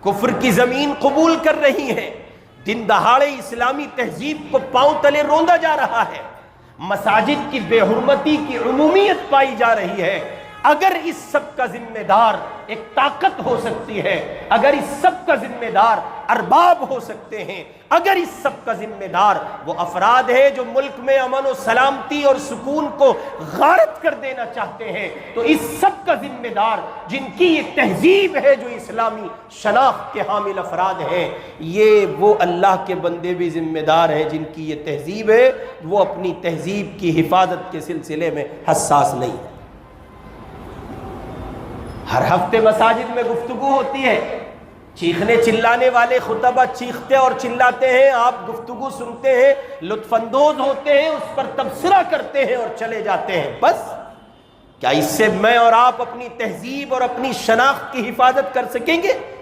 کفر کی زمین قبول کر رہی ہیں، دن دہاڑے اسلامی تہذیب کو پاؤں تلے روندا جا رہا ہے، مساجد کی بے حرمتی کی عمومیت پائی جا رہی ہے۔ اگر اس سب کا ذمہ دار ایک طاقت ہو سکتی ہے، اگر اس سب کا ذمہ دار ارباب ہو سکتے ہیں، اگر اس سب کا ذمہ دار وہ افراد ہیں جو ملک میں امن و سلامتی اور سکون کو غارت کر دینا چاہتے ہیں، تو اس سب کا ذمہ دار جن کی یہ تہذیب ہے، جو اسلامی شناخت کے حامل افراد ہیں، یہ وہ اللہ کے بندے بھی ذمہ دار ہیں جن کی یہ تہذیب ہے، وہ اپنی تہذیب کی حفاظت کے سلسلے میں حساس نہیں ہے۔ ہر ہفتے مساجد میں گفتگو ہوتی ہے، چیخنے چلانے والے خطبہ چیختے اور چلاتے ہیں، آپ گفتگو سنتے ہیں، لطف اندوز ہوتے ہیں، اس پر تبصرہ کرتے ہیں اور چلے جاتے ہیں، بس کیا اس سے میں اور آپ اپنی تہذیب اور اپنی شناخت کی حفاظت کر سکیں گے؟